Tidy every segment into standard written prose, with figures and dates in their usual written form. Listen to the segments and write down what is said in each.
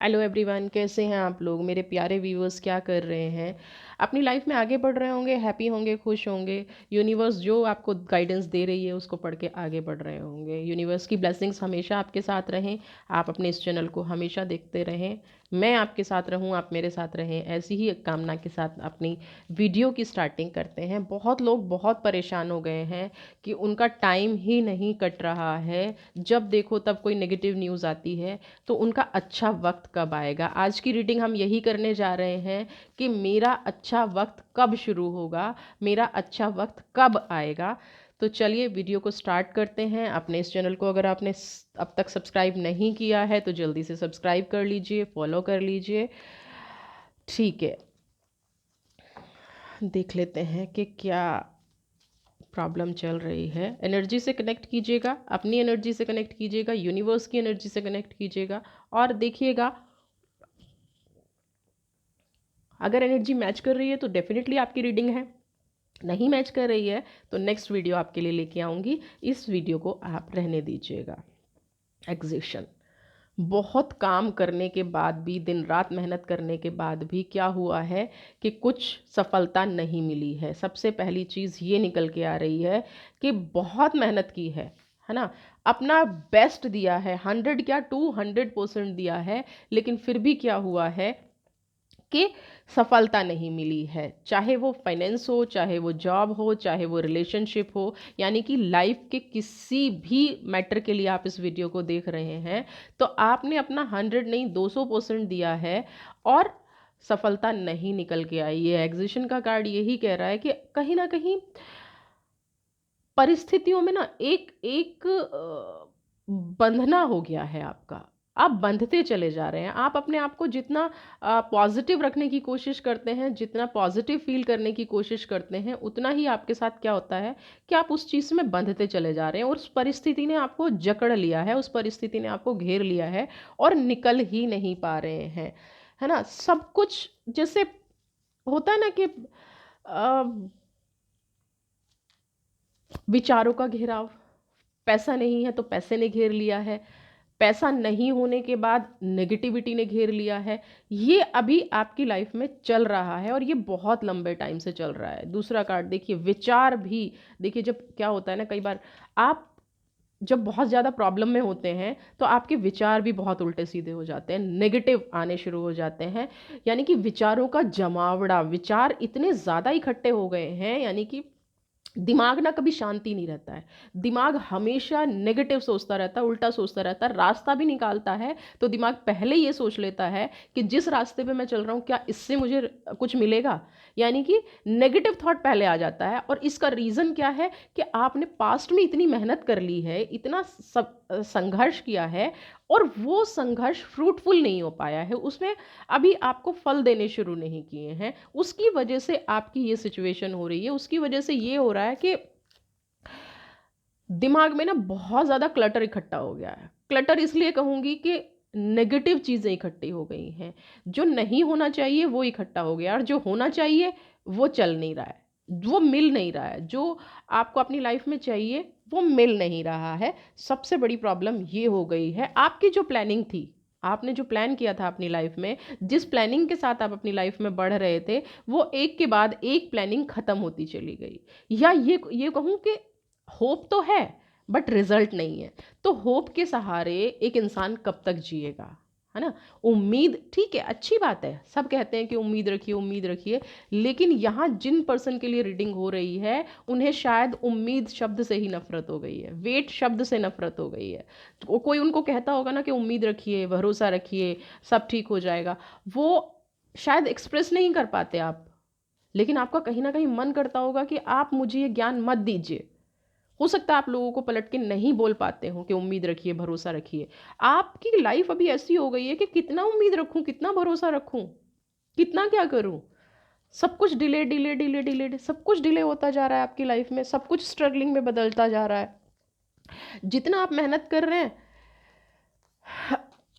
Hello everyone, कैसे हैं आप लोग? मेरे प्यारे व्यूअर्स क्या कर रहे हैं? अपनी लाइफ में आगे बढ़ रहे होंगे, हैप्पी होंगे, खुश होंगे। यूनिवर्स जो आपको गाइडेंस दे रही है उसको पढ़ के आगे बढ़ रहे होंगे। यूनिवर्स की ब्लेसिंग्स हमेशा आपके साथ रहें। आप अपने इस चैनल को हमेशा देखते रहें। मैं आपके साथ रहूं, आप मेरे साथ रहें, ऐसी ही एक कामना के साथ अपनी वीडियो की स्टार्टिंग करते हैं। बहुत लोग बहुत परेशान हो गए हैं कि उनका टाइम ही नहीं कट रहा है। जब देखो तब कोई नेगेटिव न्यूज़ आती है, तो उनका अच्छा वक्त कब आएगा। आज की रीडिंग हम यही करने जा रहे हैं कि मेरा अच्छा वक्त कब शुरू होगा, मेरा अच्छा वक्त कब आएगा। तो चलिए वीडियो को स्टार्ट करते हैं। अपने इस चैनल को अगर आपने अब तक सब्सक्राइब नहीं किया है तो जल्दी से सब्सक्राइब कर लीजिए, फॉलो कर लीजिए। ठीक है, देख लेते हैं कि क्या प्रॉब्लम चल रही है। एनर्जी से कनेक्ट कीजिएगा, अपनी एनर्जी से कनेक्ट कीजिएगा, यूनिवर्स की एनर्जी से कनेक्ट कीजिएगा और देखिएगा अगर एनर्जी मैच कर रही है तो डेफिनेटली आपकी रीडिंग है। नहीं मैच कर रही है तो नेक्स्ट वीडियो आपके लिए लेके आऊँगी, इस वीडियो को आप रहने दीजिएगा। एग्जिशन, बहुत काम करने के बाद भी, दिन रात मेहनत करने के बाद भी क्या हुआ है कि कुछ सफलता नहीं मिली है। सबसे पहली चीज़ ये निकल के आ रही है कि बहुत मेहनत की है ना, अपना बेस्ट दिया है, 100 क्या 200% दिया है, लेकिन फिर भी क्या हुआ है कि सफलता नहीं मिली है। चाहे वो फाइनेंस हो, चाहे वो जॉब हो, चाहे वो रिलेशनशिप हो, यानी कि लाइफ के किसी भी मैटर के लिए आप इस वीडियो को देख रहे हैं तो आपने अपना 100 नहीं 200% दिया है और सफलता नहीं निकल के आई है। एग्जिशन का कार्ड यही कह रहा है कि कहीं ना कहीं परिस्थितियों में ना एक एक बंधना हो गया है आपका। आप बंधते चले जा रहे हैं। आप अपने आप को जितना पॉजिटिव रखने की कोशिश करते हैं, जितना पॉजिटिव फील करने की कोशिश करते हैं, उतना ही आपके साथ क्या होता है कि आप उस चीज़ में बंधते चले जा रहे हैं और उस परिस्थिति ने आपको जकड़ लिया है, उस परिस्थिति ने आपको घेर लिया है और निकल ही नहीं पा रहे हैं, है ना। सब कुछ जैसे होता है ना कि विचारों का घेराव, पैसा नहीं है तो पैसे ने घेर लिया है, पैसा नहीं होने के बाद नेगेटिविटी ने घेर लिया है। ये अभी आपकी लाइफ में चल रहा है और ये बहुत लंबे टाइम से चल रहा है। दूसरा कार्ड देखिए, विचार भी। देखिए जब क्या होता है ना, कई बार आप जब बहुत ज़्यादा प्रॉब्लम में होते हैं तो आपके विचार भी बहुत उल्टे सीधे हो जाते हैं, नेगेटिव आने शुरू हो जाते हैं। यानी कि विचारों का जमावड़ा, विचार इतने ज़्यादा इकट्ठे हो गए हैं, यानी कि दिमाग ना कभी शांति नहीं रहता है। दिमाग हमेशा नेगेटिव सोचता रहता है, उल्टा सोचता रहता है। रास्ता भी निकालता है तो दिमाग पहले ये सोच लेता है कि जिस रास्ते पे मैं चल रहा हूँ क्या इससे मुझे कुछ मिलेगा। यानी कि नेगेटिव थॉट पहले आ जाता है। और इसका रीज़न क्या है कि आपने पास्ट में इतनी मेहनत कर ली है, इतना सब संघर्ष किया है और वो संघर्ष फ्रूटफुल नहीं हो पाया है, उसमें अभी आपको फल देने शुरू नहीं किए हैं। उसकी वजह से आपकी ये सिचुएशन हो रही है। उसकी वजह से ये हो रहा है कि दिमाग में ना बहुत ज़्यादा क्लटर इकट्ठा हो गया है। क्लटर इसलिए कहूँगी कि नेगेटिव चीज़ें इकट्ठी हो गई हैं। जो नहीं होना चाहिए वो इकट्ठा हो गया और जो होना चाहिए वो चल नहीं रहा है, वो मिल नहीं रहा है। जो आपको अपनी लाइफ में चाहिए वो मिल नहीं रहा है। सबसे बड़ी प्रॉब्लम ये हो गई है। आपकी जो प्लानिंग थी, आपने जो प्लान किया था अपनी लाइफ में, जिस प्लानिंग के साथ आप अपनी लाइफ में बढ़ रहे थे, वो एक के बाद एक प्लानिंग खत्म होती चली गई। या ये कहूँ कि होप तो है बट रिजल्ट नहीं है। तो होप के सहारे एक इंसान कब तक जिएगा, है ना। उम्मीद ठीक है, अच्छी बात है, सब कहते हैं कि उम्मीद रखिए उम्मीद रखिए, लेकिन यहाँ जिन पर्सन के लिए रीडिंग हो रही है उन्हें शायद उम्मीद शब्द से ही नफरत हो गई है, वेट शब्द से नफरत हो गई है। तो कोई उनको कहता होगा ना कि उम्मीद रखिए, भरोसा रखिए, सब ठीक हो जाएगा, वो शायद एक्सप्रेस नहीं कर पाते आप, लेकिन आपका कहीं ना कहीं मन करता होगा कि आप मुझे ये ज्ञान मत दीजिए। हो सकता है आप लोगों को पलट के नहीं बोल पाते हो कि उम्मीद रखिए, भरोसा रखिए। आपकी लाइफ अभी ऐसी हो गई है कि कितना उम्मीद रखूं, कितना भरोसा रखूं, कितना क्या करूं। सब कुछ डिले डिले डिले डिले, सब कुछ डिले होता जा रहा है आपकी लाइफ में, सब कुछ स्ट्रगलिंग में बदलता जा रहा है। जितना आप मेहनत कर रहे हैं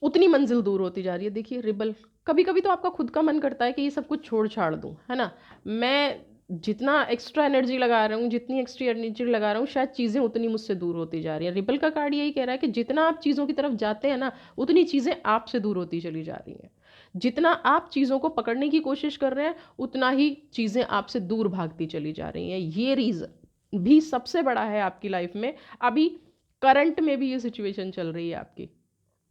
उतनी मंजिल दूर होती जा रही है। देखिए रिबल, कभी कभी तो आपका खुद का मन करता है कि ये सब कुछ छोड़ छाड़ दूं, है ना। मैं जितना एक्स्ट्रा एनर्जी लगा रहा हूँ, जितनी एक्स्ट्रा एनर्जी लगा रहा हूँ, शायद चीज़ें उतनी मुझसे दूर होती जा रही हैं। रिपल का कार्ड यही कह रहा है कि जितना आप चीज़ों की तरफ जाते हैं ना, उतनी चीज़ें आपसे दूर होती चली जा रही हैं। जितना आप चीज़ों को पकड़ने की कोशिश कर रहे हैं, उतना ही चीज़ें आपसे दूर भागती चली जा रही हैं। ये रीज़न भी सबसे बड़ा है आपकी लाइफ में। अभी करंट में भी ये सिचुएशन चल रही है आपकी।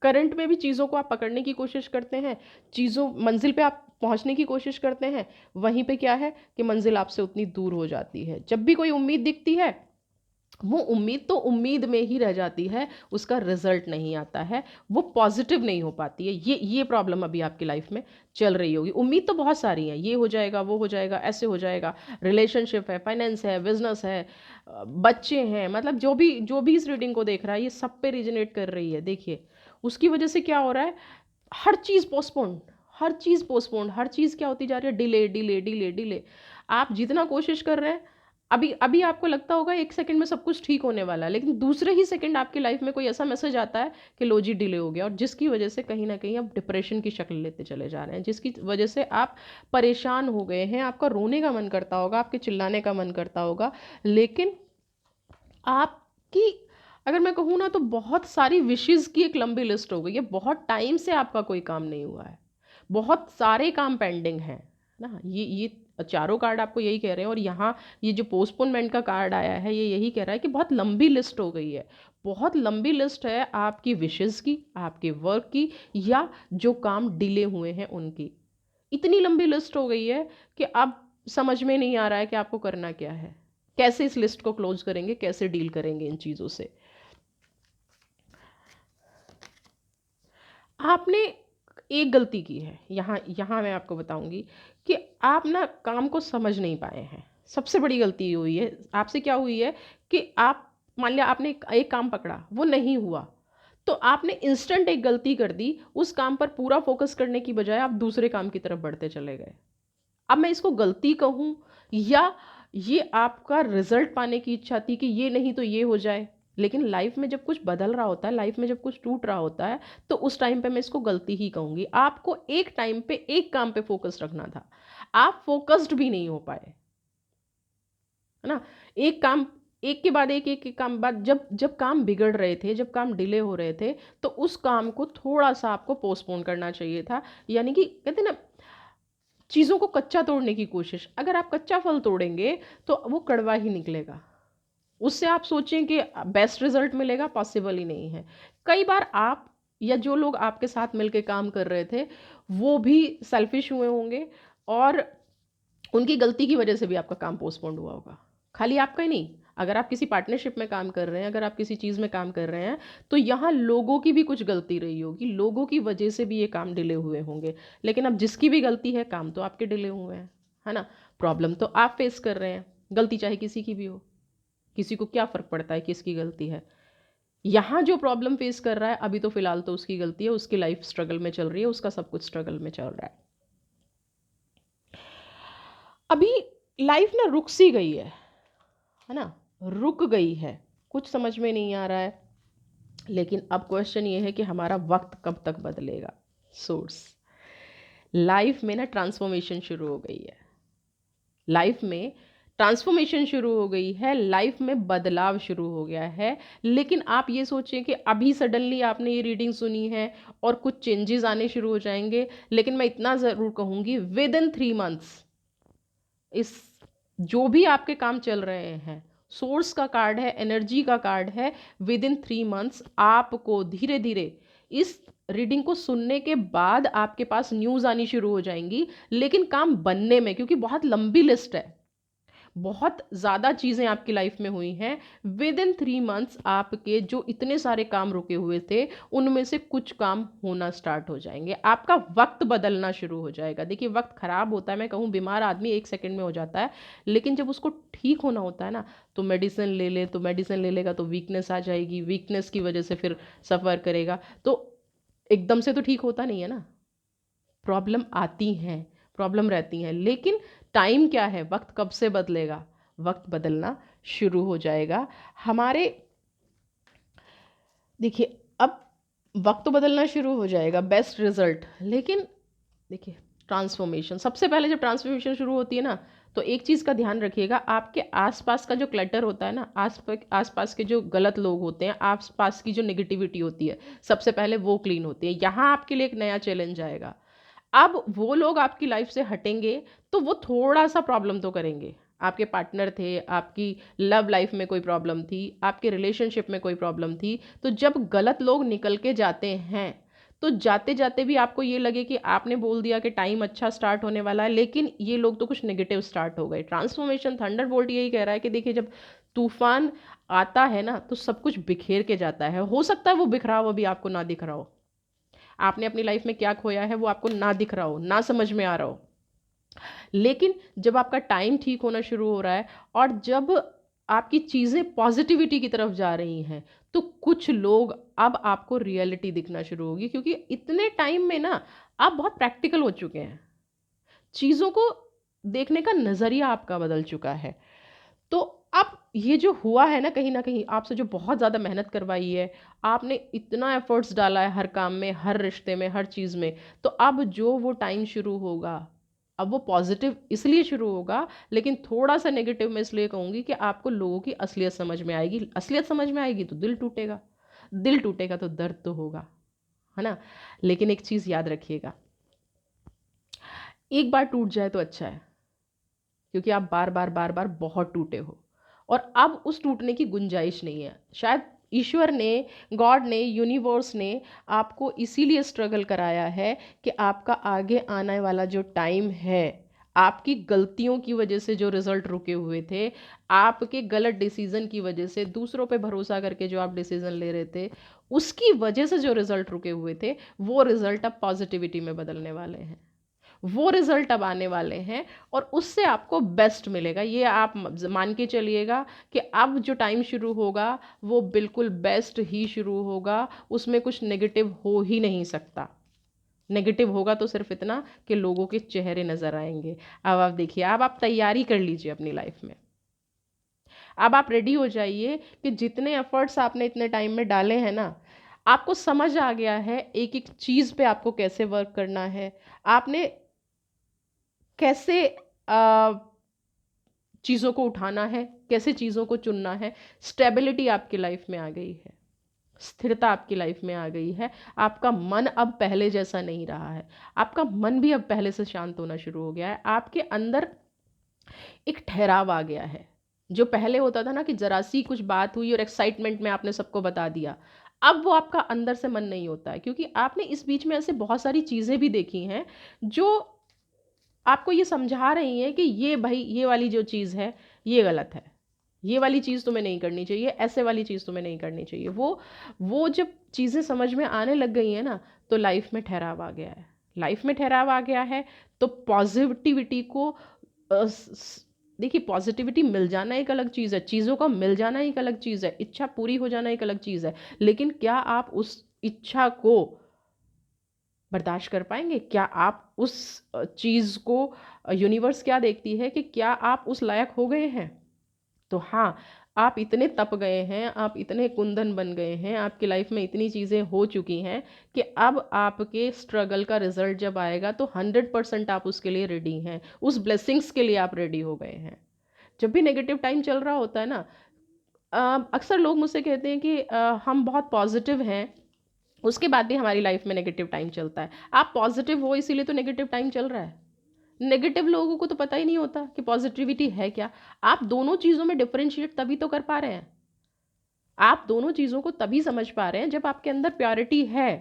करंट में भी चीज़ों को आप पकड़ने की कोशिश करते हैं, चीज़ों मंजिल पे आप पहुंचने की कोशिश करते हैं, वहीं पे क्या है कि मंजिल आपसे उतनी दूर हो जाती है। जब भी कोई उम्मीद दिखती है, वो उम्मीद तो उम्मीद में ही रह जाती है, उसका रिजल्ट नहीं आता है, वो पॉजिटिव नहीं हो पाती है। ये प्रॉब्लम अभी आपकी लाइफ में चल रही होगी। उम्मीद तो बहुत सारी है, ये हो जाएगा, वो हो जाएगा, ऐसे हो जाएगा, रिलेशनशिप है, फाइनेंस है, बिजनेस है, बच्चे हैं, मतलब जो भी इस रीडिंग को देख रहा है, ये सब पे रिजनेट कर रही है। देखिए उसकी वजह से क्या हो रहा है, हर चीज़ पोस्टपोन्ड, हर चीज़ पोस्टपोन्ड, हर चीज़ क्या होती जा रही है, डिले डिले डिले डिले। आप जितना कोशिश कर रहे हैं, अभी अभी आपको लगता होगा एक सेकंड में सब कुछ ठीक होने वाला है, लेकिन दूसरे ही सेकंड आपकी लाइफ में कोई ऐसा मैसेज आता है कि लो जी डिले हो गया, और जिसकी वजह से कहीं ना कहीं आप डिप्रेशन की शक्ल लेते चले जा रहे हैं, जिसकी वजह से आप परेशान हो गए हैं। आपका रोने का मन करता होगा, आपके चिल्लाने का मन करता होगा, लेकिन आपकी, अगर मैं कहूँ ना, तो बहुत सारी विशेज़ की एक लंबी लिस्ट हो गई है। बहुत टाइम से आपका कोई काम नहीं हुआ है, बहुत सारे काम पेंडिंग हैं ना। ये चारों कार्ड आपको यही कह रहे हैं, और यहाँ ये जो पोस्टपोनमेंट का कार्ड आया है, ये यही कह रहा है कि बहुत लंबी लिस्ट हो गई है। बहुत लंबी लिस्ट है आपकी विशेज़ की, आपके वर्क की, या जो काम डिले हुए हैं उनकी। इतनी लंबी लिस्ट हो गई है कि अब समझ में नहीं आ रहा है कि आपको करना क्या है, कैसे इस लिस्ट को क्लोज करेंगे, कैसे डील करेंगे इन चीज़ों से। आपने एक गलती की है, यहाँ यहाँ मैं आपको बताऊंगी कि आप ना काम को समझ नहीं पाए हैं। सबसे बड़ी गलती ये हुई है आपसे। क्या हुई है कि आप, मान लिया आपने एक काम पकड़ा, वो नहीं हुआ, तो आपने इंस्टेंट एक गलती कर दी। उस काम पर पूरा फोकस करने की बजाय आप दूसरे काम की तरफ बढ़ते चले गए। अब मैं इसको गलती कहूँ, या ये आपका रिजल्ट पाने की इच्छा थी कि ये नहीं तो ये हो जाए। लेकिन लाइफ में जब कुछ बदल रहा होता है, लाइफ में जब कुछ टूट रहा होता है, तो उस टाइम पे मैं इसको गलती ही कहूँगी। आपको एक टाइम पे एक काम पे फोकस रखना था, आप फोकस्ड भी नहीं हो पाए, है ना। एक काम, एक के बाद एक काम बाद, जब जब काम बिगड़ रहे थे, जब काम डिले हो रहे थे, तो उस काम को थोड़ा सा आपको पोस्टपोन करना चाहिए था। यानी कि कहते हैं ना, चीज़ों को कच्चा तोड़ने की कोशिश। अगर आप कच्चा फल तोड़ेंगे तो वो कड़वा ही निकलेगा। उससे आप सोचें कि बेस्ट रिजल्ट मिलेगा, पॉसिबल ही नहीं है। कई बार आप या जो लोग आपके साथ मिलकर काम कर रहे थे, वो भी सेल्फिश हुए होंगे, और उनकी गलती की वजह से भी आपका काम पोस्टपोन्ड हुआ होगा। खाली आपका ही नहीं, अगर आप किसी पार्टनरशिप में काम कर रहे हैं, अगर आप किसी चीज़ में काम कर रहे हैं, तो यहाँ लोगों की भी कुछ गलती रही होगी, लोगों की वजह से भी ये काम डिले हुए होंगे। लेकिन अब जिसकी भी गलती है, काम तो आपके डिले हुए हैं, है ना। प्रॉब्लम तो आप फेस कर रहे हैं, गलती चाहे किसी की भी हो, किसी को क्या फ़र्क पड़ता है किसकी गलती है। यहाँ जो प्रॉब्लम फेस कर रहा है, अभी तो फिलहाल तो उसकी गलती है, उसकी लाइफ स्ट्रगल में चल रही है, उसका सब कुछ स्ट्रगल में चल रहा है। अभी लाइफ ना रुक सी गई है ना, रुक गई है, कुछ समझ में नहीं आ रहा है। लेकिन अब क्वेश्चन ये है कि हमारा वक्त कब तक बदलेगा। सोर्स, लाइफ में ना ट्रांसफॉर्मेशन शुरू हो गई है, लाइफ में ट्रांसफॉर्मेशन शुरू हो गई है, लाइफ में बदलाव शुरू हो गया है। लेकिन आप ये सोचें कि अभी सडनली आपने ये रीडिंग सुनी है और कुछ चेंजेस आने शुरू हो जाएंगे। लेकिन मैं इतना ज़रूर कहूँगी, विद इन 3 मंथ्स इस, जो भी आपके काम चल रहे हैं, सोर्स का कार्ड है, एनर्जी का कार्ड है, विद इन 3 मंथ्स आपको धीरे धीरे इस रीडिंग को सुनने के बाद आपके पास न्यूज़ आनी शुरू हो जाएंगी। लेकिन काम बनने में, क्योंकि बहुत लंबी लिस्ट है, बहुत ज़्यादा चीज़ें आपकी लाइफ में हुई हैं, विद इन 3 मंथ्स आपके जो इतने सारे काम रुके हुए थे, उनमें से कुछ काम होना स्टार्ट हो जाएंगे। आपका वक्त बदलना शुरू हो जाएगा। देखिए वक्त ख़राब होता है, मैं कहूँ बीमार आदमी 1 सेकंड में हो जाता है, लेकिन जब उसको ठीक होना होता है ना, तो मेडिसिन ले ले, तो मेडिसिन ले लेगा तो वीकनेस आ जाएगी, वीकनेस की वजह से फिर सफ़र करेगा। तो एकदम से तो ठीक होता नहीं है ना, प्रॉब्लम आती हैं, प्रॉब्लम रहती हैं। लेकिन टाइम क्या है, वक्त कब से बदलेगा, वक्त बदलना शुरू हो जाएगा हमारे। देखिए अब वक्त तो बदलना शुरू हो जाएगा, बेस्ट रिजल्ट। लेकिन देखिए ट्रांसफॉर्मेशन, सबसे पहले जब ट्रांसफॉर्मेशन शुरू होती है ना, तो एक चीज़ का ध्यान रखिएगा, आपके आसपास का जो क्लटर होता है ना, आसपास के जो गलत लोग होते हैं, आसपास की जो नेगेटिविटी होती है, सबसे पहले वो क्लीन होती है। यहाँ आपके लिए एक नया चैलेंज आएगा। अब वो लोग आपकी लाइफ से हटेंगे तो वो थोड़ा सा प्रॉब्लम तो करेंगे। आपके पार्टनर थे, आपकी लव लाइफ में कोई प्रॉब्लम थी, आपके रिलेशनशिप में कोई प्रॉब्लम थी, तो जब गलत लोग निकल के जाते हैं तो जाते जाते भी आपको ये लगे कि आपने बोल दिया कि टाइम अच्छा स्टार्ट होने वाला है, लेकिन ये लोग तो कुछ नेगेटिव स्टार्ट हो गए। ट्रांसफॉर्मेशन थंडरबोल्ट यही कह रहा है कि देखिए, जब तूफान आता है ना तो सब कुछ बिखेर के जाता है। हो सकता है वो बिखरा हुआ भी आपको ना दिख रहा हो, आपने अपनी लाइफ में क्या खोया है वो आपको ना दिख रहा हो, ना समझ में आ रहा हो, लेकिन जब आपका टाइम ठीक होना शुरू हो रहा है और जब आपकी चीज़ें पॉजिटिविटी की तरफ जा रही हैं, तो कुछ लोग, अब आपको रियलिटी दिखना शुरू होगी, क्योंकि इतने टाइम में ना आप बहुत प्रैक्टिकल हो चुके हैं, चीज़ों को देखने का नज़रिया आपका बदल चुका है। तो अब ये जो हुआ है ना कहीं आपसे जो बहुत ज़्यादा मेहनत करवाई है, आपने इतना एफर्ट्स डाला है हर काम में, हर रिश्ते में, हर चीज़ में, तो अब जो वो टाइम शुरू होगा, अब वो पॉजिटिव इसलिए शुरू होगा, लेकिन थोड़ा सा नेगेटिव मैं इसलिए कहूँगी कि आपको लोगों की असलियत समझ में आएगी। असलियत समझ में आएगी तो दिल टूटेगा, दिल टूटेगा तो दर्द तो होगा, है ना। लेकिन एक चीज़ याद रखिएगा, एक बार टूट जाए तो अच्छा है, क्योंकि आप बार बार बार बार बहुत टूटे हो और अब उस टूटने की गुंजाइश नहीं है। शायद ईश्वर ने, गॉड ने, यूनिवर्स ने आपको इसीलिए स्ट्रगल कराया है कि आपका आगे आने वाला जो टाइम है, आपकी गलतियों की वजह से जो रिजल्ट रुके हुए थे, आपके गलत डिसीजन की वजह से, दूसरों पे भरोसा करके जो आप डिसीजन ले रहे थे, उसकी वजह से जो रिजल्ट रुके हुए थे, वो रिजल्ट अब पॉजिटिविटी में बदलने वाले हैं। वो रिजल्ट अब आने वाले हैं और उससे आपको बेस्ट मिलेगा। ये आप मान के चलिएगा कि अब जो टाइम शुरू होगा वो बिल्कुल बेस्ट ही शुरू होगा, उसमें कुछ नेगेटिव हो ही नहीं सकता। नेगेटिव होगा तो सिर्फ इतना कि लोगों के चेहरे नज़र आएंगे। अब आप देखिए, अब आप तैयारी कर लीजिए अपनी लाइफ में, अब आप रेडी हो जाइए कि जितने एफर्ट्स आपने इतने टाइम में डाले हैं ना, आपको समझ आ गया है एक एक चीज़ पे आपको कैसे वर्क करना है, आपने कैसे चीज़ों को उठाना है, कैसे चीज़ों को चुनना है। स्टेबिलिटी आपकी लाइफ में आ गई है, स्थिरता आपकी लाइफ में आ गई है। आपका मन अब पहले जैसा नहीं रहा है, आपका मन भी अब पहले से शांत होना शुरू हो गया है। आपके अंदर एक ठहराव आ गया है। जो पहले होता था ना कि जरा सी कुछ बात हुई और एक्साइटमेंट में आपने सबको बता दिया, अब वो आपका अंदर से मन नहीं होता है, क्योंकि आपने इस बीच में ऐसे बहुत सारी चीज़ें भी देखी हैं जो आपको ये समझा रही हैं कि ये भाई, ये वाली जो चीज़ है ये गलत है, ये वाली चीज़ तुम्हें नहीं करनी चाहिए, ऐसे वाली चीज़ तुम्हें नहीं करनी चाहिए। वो जब चीज़ें समझ में आने लग गई हैं ना, तो लाइफ में ठहराव आ गया है। लाइफ में ठहराव आ गया है तो पॉजिटिविटी को देखिए, पॉजिटिविटी मिल जाना एक अलग चीज़ है, चीज़ों का मिल जाना एक अलग चीज़ है, इच्छा पूरी हो जाना एक अलग चीज़ है, लेकिन क्या आप उस इच्छा को बर्दाश्त कर पाएंगे? क्या आप उस चीज़ को, यूनिवर्स क्या देखती है कि क्या आप उस लायक हो गए हैं? तो हाँ, आप इतने तप गए हैं, आप इतने कुंदन बन गए हैं, आपकी लाइफ में इतनी चीज़ें हो चुकी हैं कि अब आपके स्ट्रगल का रिजल्ट जब आएगा तो 100% आप उसके लिए रेडी हैं, उस ब्लेसिंग्स के लिए आप रेडी हो गए हैं। जब भी नेगेटिव टाइम चल रहा होता है ना, अक्सर लोग मुझसे कहते हैं कि हम बहुत पॉजिटिव हैं, उसके बाद भी हमारी लाइफ में नेगेटिव टाइम चलता है। आप पॉजिटिव हो इसीलिए तो नेगेटिव टाइम चल रहा है। नेगेटिव लोगों को तो पता ही नहीं होता कि पॉजिटिविटी है क्या। आप दोनों चीज़ों में डिफरेंशिएट तभी तो कर पा रहे हैं, आप दोनों चीज़ों को तभी समझ पा रहे हैं जब आपके अंदर प्योरिटी है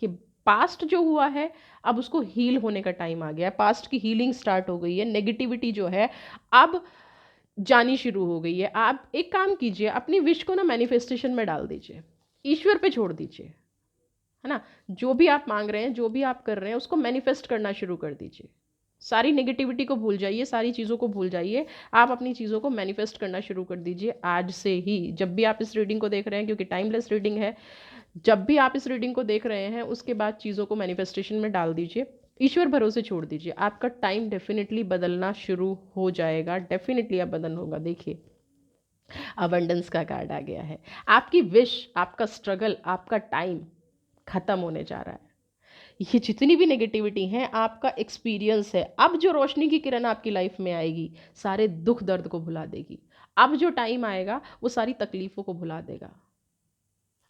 कि पास्ट जो हुआ है अब उसको हील होने का टाइम आ गया है, पास्ट की हीलिंग स्टार्ट हो गई है, नेगेटिविटी जो है अब जानी शुरू हो गई है। आप एक काम कीजिए, अपनी विश को ना मैनिफेस्टेशन में डाल दीजिए, ईश्वर पे छोड़ दीजिए, है ना। जो भी आप मांग रहे हैं, जो भी आप कर रहे हैं, उसको मैनिफेस्ट करना शुरू कर दीजिए। सारी नेगेटिविटी को भूल जाइए, सारी चीज़ों को भूल जाइए, आप अपनी चीज़ों को मैनिफेस्ट करना शुरू कर दीजिए आज से ही। जब भी आप इस रीडिंग को देख रहे हैं, क्योंकि टाइमलेस रीडिंग है, जब भी आप इस रीडिंग को देख रहे हैं उसके बाद चीज़ों को मैनिफेस्टेशन में डाल दीजिए, ईश्वर भरोसे छोड़ दीजिए, आपका टाइम डेफिनेटली बदलना शुरू हो जाएगा, डेफिनेटली अब बदल होगा। देखिए, अबंडेंस का कार्ड आ गया है, आपकी विश, आपका स्ट्रगल, आपका टाइम खत्म होने जा रहा है। ये जितनी भी नेगेटिविटी हैं आपका एक्सपीरियंस है। अब जो रोशनी की किरण आपकी लाइफ में आएगी सारे दुख दर्द को भुला देगी। अब जो टाइम आएगा वो सारी तकलीफ़ों को भुला देगा।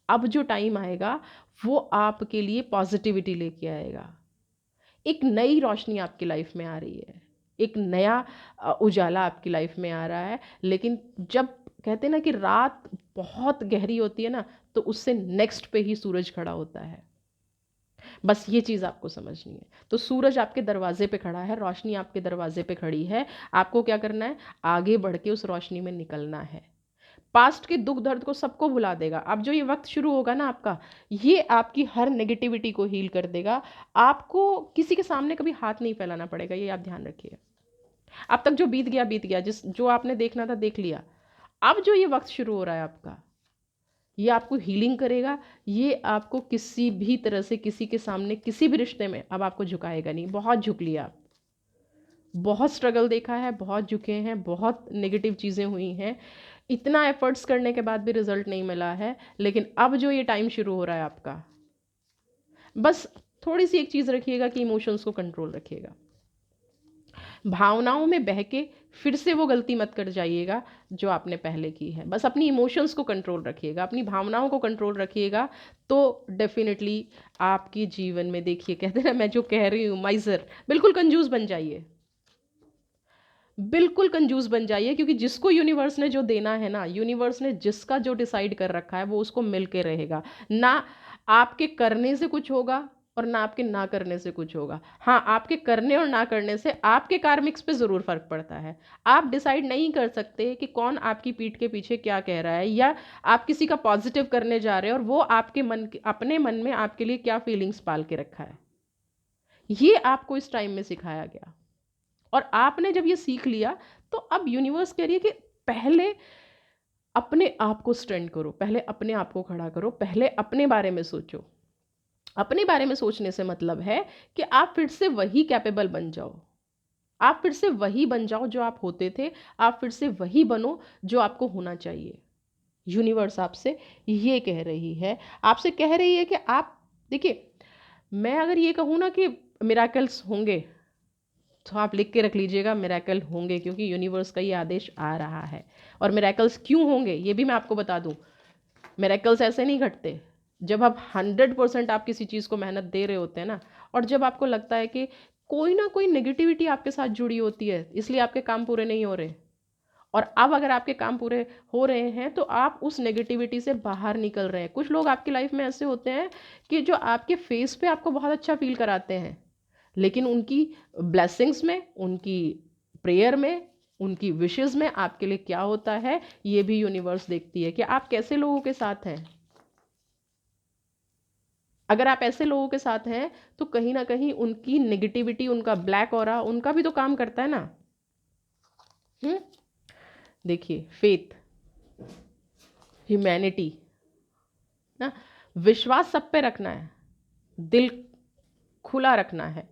अब जो टाइम आएगा वो आपके लिए पॉजिटिविटी लेके आएगा। एक नई रोशनी आपकी लाइफ में आ रही है, एक नया उजाला आपकी लाइफ में आ रहा है। लेकिन जब कहते हैं ना कि रात बहुत गहरी होती है ना, तो उससे नेक्स्ट पे ही सूरज खड़ा होता है। बस ये चीज़ आपको समझनी है। तो सूरज आपके दरवाजे पे खड़ा है, रोशनी आपके दरवाजे पे खड़ी है। आपको क्या करना है? आगे बढ़ के उस रोशनी में निकलना है। पास्ट के दुख दर्द को सबको भुला देगा। अब जो ये वक्त शुरू होगा ना आपका, ये आपकी हर नेगेटिविटी को हील कर देगा। आपको किसी के सामने कभी हाथ नहीं फैलाना पड़ेगा, ये आप ध्यान रखिए। अब तक जो बीत गया, जिस जो आपने देखना था देख लिया। अब जो ये वक्त शुरू हो रहा है आपका, ये आपको हीलिंग करेगा। ये आपको किसी भी तरह से किसी के सामने किसी भी रिश्ते में अब आपको झुकाएगा नहीं। बहुत झुक लिया आप, बहुत स्ट्रगल देखा है, बहुत झुके हैं, बहुत नेगेटिव चीज़ें हुई हैं, इतना एफर्ट्स करने के बाद भी रिजल्ट नहीं मिला है। लेकिन अब जो ये टाइम शुरू हो रहा है आपका, बस थोड़ी सी एक चीज़ रखिएगा कि इमोशंस को कंट्रोल रखिएगा। भावनाओं में बह के फिर से वो गलती मत कर जाइएगा जो आपने पहले की है। बस अपनी इमोशंस को कंट्रोल रखिएगा, अपनी भावनाओं को कंट्रोल रखिएगा। तो डेफिनेटली आपके जीवन में, देखिए कहते हैं ना, मैं जो कह रही हूँ माइजर, बिल्कुल कंजूस बन जाइए, बिल्कुल कंजूस बन जाइए। क्योंकि जिसको यूनिवर्स ने जो देना है ना, यूनिवर्स ने जिसका जो डिसाइड कर रखा है वो उसको मिल के रहेगा। ना आपके करने से कुछ होगा और ना आपके ना करने से कुछ होगा। हाँ, आपके करने और ना करने से आपके कार्मिक्स पे ज़रूर फ़र्क पड़ता है। आप डिसाइड नहीं कर सकते कि कौन आपकी पीठ के पीछे क्या कह रहा है, या आप किसी का पॉजिटिव करने जा रहे हैं और वो आपके अपने मन में आपके लिए क्या फीलिंग्स पाल के रखा है। ये आपको इस टाइम में सिखाया गया। और आपने जब ये सीख लिया, तो अब यूनिवर्स कह रही है कि पहले अपने आप को स्टैंड करो, पहले अपने आप को खड़ा करो, पहले अपने बारे में सोचो। अपने बारे में सोचने से मतलब है कि आप फिर से वही कैपेबल बन जाओ, आप फिर से वही बन जाओ जो आप होते थे, आप फिर से वही बनो जो आपको होना चाहिए। यूनिवर्स आपसे ये कह रही है, आपसे कह रही है कि आप देखिए, मैं अगर ये कहूँ ना कि मिराकल्स होंगे, तो आप लिख के रख लीजिएगा, मिरेकल होंगे, क्योंकि यूनिवर्स का ये आदेश आ रहा है। और मिरेकल्स क्यों होंगे ये भी मैं आपको बता दूं। मिरेकल्स ऐसे नहीं घटते। जब आप 100% आप किसी चीज़ को मेहनत दे रहे होते हैं ना, और जब आपको लगता है कि कोई ना कोई नेगेटिविटी आपके साथ जुड़ी होती है, इसलिए आपके काम पूरे नहीं हो रहे, और अब अगर आपके काम पूरे हो रहे हैं तो आप उस नेगेटिविटी से बाहर निकल रहे हैं। कुछ लोग आपकी लाइफ में ऐसे होते हैं कि जो आपके फेस पे आपको बहुत अच्छा फील कराते हैं, लेकिन उनकी ब्लेसिंग्स में, उनकी प्रेयर में, उनकी विशेस में आपके लिए क्या होता है, ये भी यूनिवर्स देखती है कि आप कैसे लोगों के साथ हैं। अगर आप ऐसे लोगों के साथ हैं तो कहीं ना कहीं उनकी नेगेटिविटी, उनका ब्लैक ऑरा, उनका भी तो काम करता है ना। हम्म देखिए, फेथ, ह्यूमैनिटी ना, विश्वास सब पे रखना है, दिल खुला रखना है,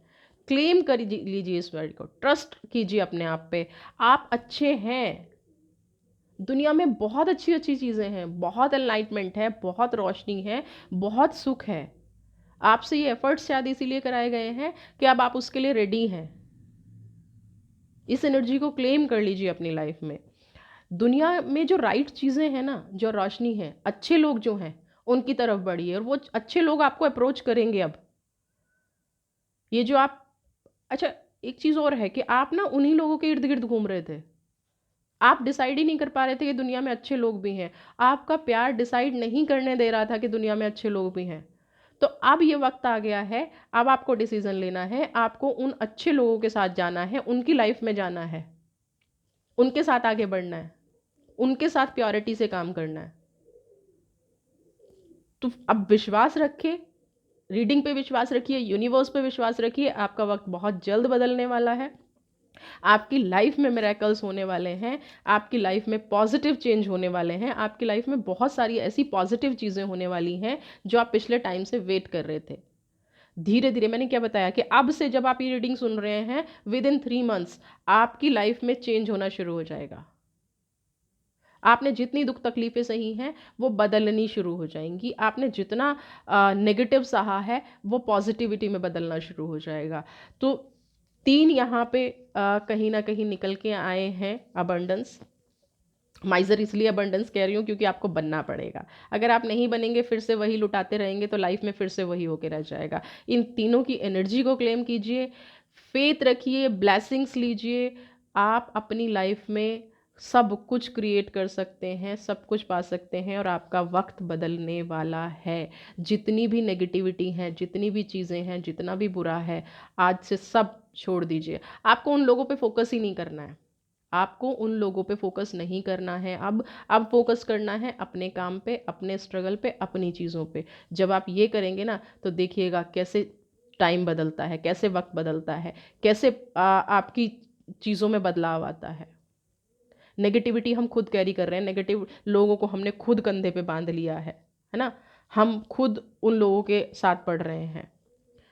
क्लेम कर लीजिए इस वर्ड को, ट्रस्ट कीजिए अपने आप पे। आप अच्छे हैं। दुनिया में बहुत अच्छी अच्छी चीज़ें हैं, बहुत एनलाइटमेंट है, बहुत रोशनी है, बहुत सुख है। आपसे ये एफर्ट्स शायद इसीलिए कराए गए हैं कि अब आप उसके लिए रेडी हैं। इस एनर्जी को क्लेम कर लीजिए अपनी लाइफ में। दुनिया में जो राइट चीज़ें हैं ना, जो रोशनी है, अच्छे लोग जो हैं उनकी तरफ बढ़िए, और वो अच्छे लोग आपको अप्रोच करेंगे। अब ये जो आप, अच्छा, एक चीज़ और है कि आप ना उन्हीं लोगों के इर्द गिर्द घूम रहे थे। आप डिसाइड ही नहीं कर पा रहे थे कि दुनिया में अच्छे लोग भी हैं। आपका प्यार डिसाइड नहीं करने दे रहा था कि दुनिया में अच्छे लोग भी हैं। तो अब ये वक्त आ गया है, अब आपको डिसीजन लेना है, आपको उन अच्छे लोगों के साथ जाना है, उनकी लाइफ में जाना है, उनके साथ आगे बढ़ना है, उनके साथ प्योरिटी से काम करना है। तो अब विश्वास रखें, रीडिंग पे विश्वास रखिए, यूनिवर्स पे विश्वास रखिए। आपका वक्त बहुत जल्द बदलने वाला है। आपकी लाइफ में मिरेकल्स होने वाले हैं, आपकी लाइफ में पॉजिटिव चेंज होने वाले हैं, आपकी लाइफ में बहुत सारी ऐसी पॉजिटिव चीज़ें होने वाली हैं जो आप पिछले टाइम से वेट कर रहे थे। धीरे धीरे, मैंने क्या बताया कि अब से जब आप ये रीडिंग सुन रहे हैं, विद इन 3 मंथ्स आपकी लाइफ में चेंज होना शुरू हो जाएगा। आपने जितनी दुख तकलीफ़ें सही हैं वो बदलनी शुरू हो जाएंगी। आपने जितना नेगेटिव सहा है वो पॉजिटिविटी में बदलना शुरू हो जाएगा। तो 3 यहाँ पे कहीं न कहीं निकल के आए हैं अबंडेंस। माइज़र इसलिए अबंडेंस कह रही हूँ क्योंकि आपको बनना पड़ेगा। अगर आप नहीं बनेंगे, फिर से वही लुटाते रहेंगे, तो लाइफ में फिर से वही होके रह जाएगा। इन तीनों की एनर्जी को क्लेम कीजिए, फेथ रखिए, ब्लेसिंग्स लीजिए। आप अपनी लाइफ में सब कुछ क्रिएट कर सकते हैं, सब कुछ पा सकते हैं, और आपका वक्त बदलने वाला है। जितनी भी नेगेटिविटी है, जितनी भी चीज़ें हैं, जितना भी बुरा है, आज से सब छोड़ दीजिए। आपको उन लोगों पे फोकस ही नहीं करना है। आपको उन लोगों पे फोकस नहीं करना है। अब फोकस करना है अपने काम पे, अपने स्ट्रगल पे, अपनी चीज़ों पे। जब आप ये करेंगे ना, तो देखिएगा कैसे टाइम बदलता है, कैसे वक्त बदलता है, कैसे आपकी चीज़ों में बदलाव आता है। नेगेटिविटी हम खुद कैरी कर रहे हैं, नेगेटिव लोगों को हमने खुद कंधे पे बांध लिया है ना। हम खुद उन लोगों के साथ पढ़ रहे हैं,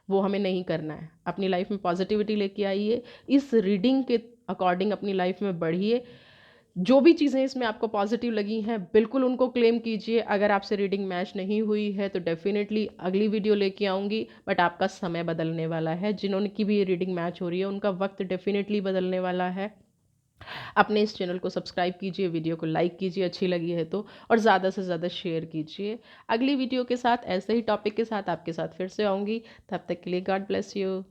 वो हमें नहीं करना है। अपनी लाइफ में पॉजिटिविटी लेके आइए, इस रीडिंग के अकॉर्डिंग अपनी लाइफ में बढ़िए। जो भी चीज़ें इसमें आपको पॉजिटिव लगी हैं, बिल्कुल उनको क्लेम कीजिए। अगर आपसे रीडिंग मैच नहीं हुई है तो डेफिनेटली अगली वीडियो लेके आऊँगी, बट आपका समय बदलने वाला है। जिन्होंने की भी ये रीडिंग मैच हो रही है, उनका वक्त डेफिनेटली बदलने वाला है। अपने इस चैनल को सब्सक्राइब कीजिए, वीडियो को लाइक कीजिए अच्छी लगी है तो, और ज़्यादा से ज़्यादा शेयर कीजिए। अगली वीडियो के साथ, ऐसे ही टॉपिक के साथ आपके साथ फिर से आऊँगी। तब तक के लिए गॉड ब्लेस यू।